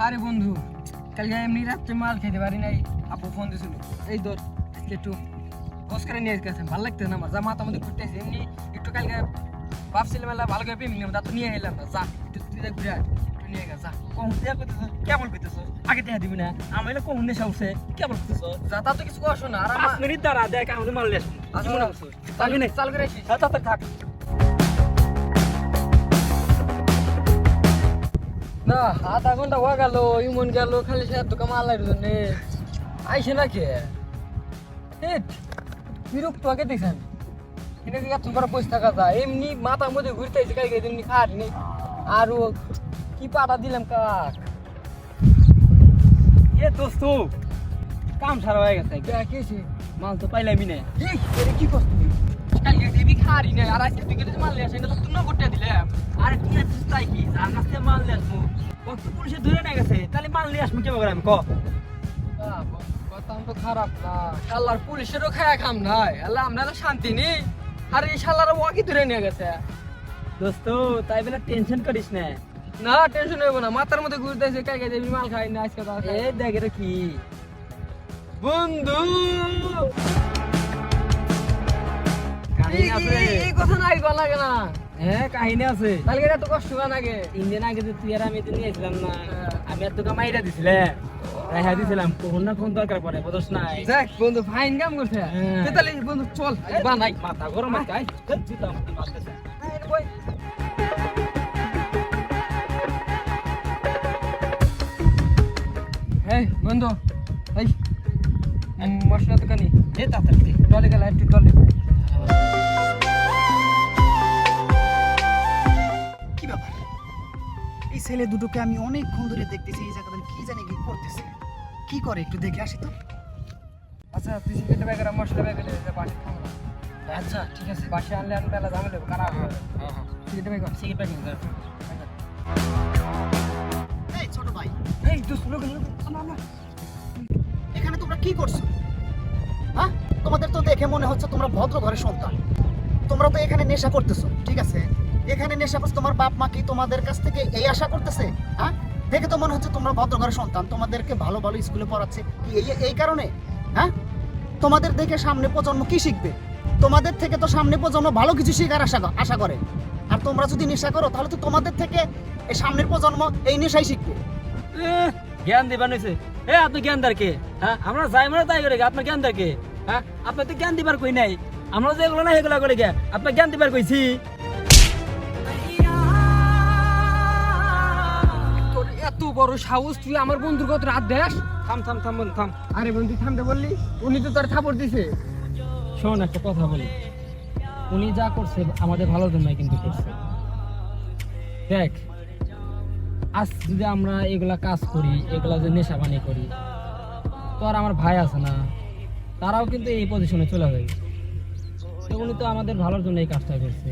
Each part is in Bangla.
আরে বন্ধু, কালকে এমনি রাত্রে মাল খেতে পারি নাই, আপু ফোন দিয়েছিল এই ধর একটু বস করে নিয়ে গেছে, ভালো লাগতেছে না আমার, যা মাথা মধ্যে ঘুরতেছে এমনি একটু। কালকে ভাবছিলাম মেলা ভালো করে পেমেন্ট নেব, তা তো নিয়ে এলাম না, যা একটু তুই দেখ ঘুরে একটু নিয়ে গেছে, যা। কম দেয়া করতেছ, কেমন করতেছ? আগে দেখা দিবি না, আমার এটা কম নেশা উঠছে, কেমন করতেছ? যা, তা তো কিছু করছো না। আর 5 মিনিট দাঁড়া, দেখ আমাদের মাল নিয়ে আসুন। আচ্ছা, মনে করছো? চাল যাবি না? চাল করে আসিস। হ্যাঁ, তাড়াতাড়ি থাক। না, আধা ঘন্টা হয়ে গেল, ইমন গেল খালি সে দোকান মালার জন্য আইসে না কে বিরক্ত আগে দেখছেন। এটা কি এত বড় পয়সা থাকা যায়? এমনি মাথার মধ্যে ঘুরতে আইছে কালকে, এমনি খাট নেই। আর ও কি পাটা দিলাম কাক। এ দোস্ত, কাম সারা হয়ে গেছে, কেছে মাল তো পাইলামই না। এই এরে কি করছ তুই? কালকে দেবি খারি না, আর আজকে তুই কেটে মাল নিয়ে আসে, এটা তো তুই করতে দিলাম। আরে ঠিক আছে, তাই কি যার কাছ থেকে মাল নিয়ে আসবো, কত পুলিশে ধরে নিয়ে গেছে, তাহলে মাল নিয়ে আসবো কেমন করে আমি ক? কথা তো খারাপ না, শালার পুলিশেরও খায়া খাম নাই, আল্লাহ আমরা তো শান্তি নেই। আর এই শালার ওয়াকি ধরে নিয়ে গেছে। দোস্ত তাই বলে টেনশন করিস না। না টেনশন হইব না, মাথার মধ্যে ঘুরতেছে কালকে দেবি মাল খাই না আজকে। এ দেখ এটা কি বন্ধু, কাহিনী আছে। এই কথা নাই গলা লাগে না। হ্যাঁ কাহিনী আছে। কালকে এত কষ্ট হয় নাকি? 3 দিন আগে যে তুই আর আমি তো নিয়ে আসলাম না, আমি আর তোকে মাইরা দিছিলে, রেহা দিছিলাম, কোন না কোন দরকার পড়ে বুঝছ না? দেখ বন্ধু ফাইন কাম করছে। হ্যাঁ। তাহলে বন্ধু চল বানাই। মাথা গরম আছে, আই জুতা আমাকে মারতেছে। এই বন্ধু, এই মশলা দোকানি এ তাড়াতাড়ি দে। টলে গেল, একটু টলে। কি ব্যাপার? এই ছেলে দুটোকে আমি অনেকক্ষণ ধরে দেখতেছি, এই জায়গাতে কি জানি কি করতেছে, কি করে একটু দেখে আসি তো। আচ্ছা তুই সিগারেট ব্যাগের মশলা ব্যাগের বাসে খাবো না। আচ্ছা ঠিক আছে, বাসে আনলে বেলা ঝামেলা হবে, খারাপ হবে। সিগারেট ব্যাগ সিগারেট প্যাকিং কর। এই ছোট ভাই, এই দোস্ত লোক এখানে তোমরা কি করছো? হ্যাঁ, তোমাদের তো দেখে মনে হচ্ছে তোমরা ভদ্র ঘরের সন্তান। তোমরা তো এখানে নেশা করতেছো, ঠিক আছে? এখানে নেশা করছো, তোমার বাপ মা কি তোমাদের কাছ থেকে এই আশা করতেছে? হ্যাঁ, দেখে তো মনে হচ্ছে তোমরা ভদ্র ঘরের সন্তান, তোমাদেরকে ভালো ভালো স্কুলে পড়াচ্ছে কি এই কারণে? হ্যাঁ, তোমাদের দেখে সামনে প্রজন্ম কি শিখবে? তোমাদের থেকে তো সামনে প্রজন্ম ভালো কিছু শেখার আশা করে। আর তোমরা যদি নেশা করো তাহলে তো তোমাদের থেকে এই সামনের প্রজন্ম এই নেশাই শিখবে। জ্ঞান দিবার নইছে। এ আপনি জ্ঞান দার কে? হ্যাঁ, আমরা যাই মানে তাই করে, আপনার জ্ঞান দার কে? হ্যাঁ, আপনি তো জ্ঞান দিবার কই নাই, আমরা যেগুলো না সেগুলো করে গে, আপনার জ্ঞান দিবার কইছি। তোর এত বড় সাহস, তুই আমার বন্ধুর কত রাত দেশ? থাম থাম থাম বন্ধু, থাম। আরে বন্ধু থামতে বললি, উনি তো তোর থাপড় দিছে। শোন একটা কথা বলি, উনি যা করছে আমাদের ভালোর জন্যই কিন্তু করছে। দেখ, আজ যদি আমরা এগুলা কাজ করি, এগুলা যে নেশা পানি করি, তো আর আমার ভাই আছে না, তারাও কিন্তু এই পজিশনে চলে যাবে। তো উনি তো আমাদের ভালোর জন্য এই কাজটা করছে।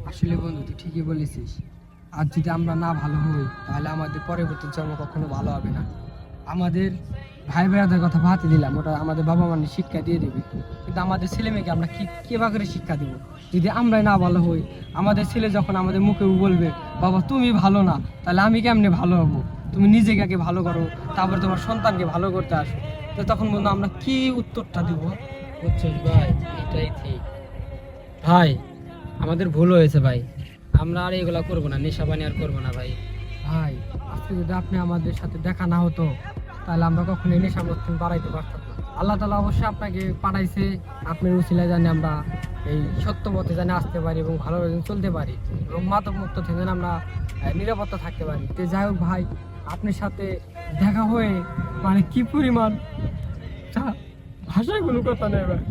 আসলে বন্ধু তুই ঠিকই বলেছিস, আর যদি আমরা না ভালো হই তাহলে আমাদের পরবর্তী জন্ম কখনো ভালো হবে না। আমাদের ভাই ভাইয়াদের কথা ভাতে দিলাম, ওটা আমাদের বাবা মানে শিক্ষা দিয়ে দেবে, কিন্তু আমাদের ছেলে মেয়েকে আমরা কিভাবে করে শিক্ষা দেবো যদি আমরাই না ভালো হই? আমাদের ছেলে যখন আমাদের মুখে বলবে বাবা তুমি ভালো না, তাহলে আমি কেমনে ভালো হবো? তুমি নিজেকে আগে ভালো করো, তারপর তোমার সন্তানকে ভালো করতে আসো। তো তখন বন্ধু আমরা কি উত্তরটা দিব? বুঝছিস ভাই, এটাই ঠিক। ভাই আমাদের ভুল হয়েছে ভাই, আমরা আর এগুলা করবো না, নেশা পানি আর করবো না ভাই। ভাই আজকে যদি আপনি আমাদের সাথে দেখা না হতো তাহলে আমরা কখনো এই নেশাগ্রস্ত বাড়াইতে পারতাম না। আল্লাহ তাআলা অবশ্যই আপনাকে পাঠাইছে, আপনার উসিলায় জানি আমরা এই সত্য পথে জানি আসতে পারি এবং ভালোভাবে চলতে পারি এবং মাদক মুক্ত থেকে যেন আমরা নিরাপত্তা থাকতে পারি। তো যাই হোক ভাই, আপনার সাথে দেখা হয়ে মানে কি পরিমাণ ভাষায় কোনো কথা নেই ভাই।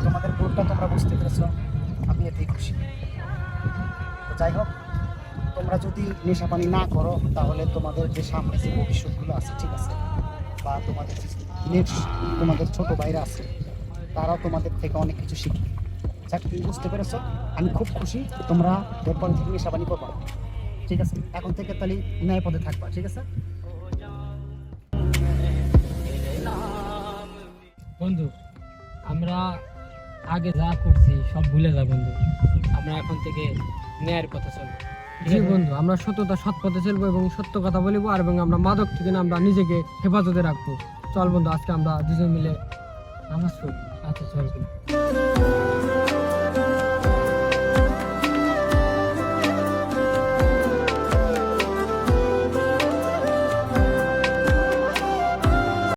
তোমাদের ভুলটা তোমরা বুঝতে পেরেছো, আমি এতেই খুশি। তো যাই হোক, তোমরা যদি নেশা পানি না করো তাহলে তোমাদের যে সামনে যে ভবিষ্যৎগুলো আছে, ঠিক আছে, বা তোমাদের যে নেক্সট তোমাদের ছোট ভাইরা আছে, তারাও তোমাদের থেকে অনেক কিছু শিখবে। যাক, তুমি বুঝতে পেরেছো, আমি খুব খুশি। তোমরা এরপর থেকে নেশা পানি করবা, ঠিক আছে? এখন থেকে তাহলে ন্যায় পথে থাকবা, ঠিক আছে? বন্ধু আমরা আগে যা করছি সব ভুলে যা বন্ধু, আমরা এখন থেকে ন্যায়ের কথা চলবো। ঠিক জি আছে? বন্ধু, আমরা সত্যতা সৎ পথে চলবো এবং সত্য কথা বলবো, আর এবং আমরা মাদক থেকে না আমরা নিজেকে হেফাজতে রাখবো। চল বন্ধু, আজকে আমরা দুজন মিলে নামাজ পড়ি। আচ্ছা চল।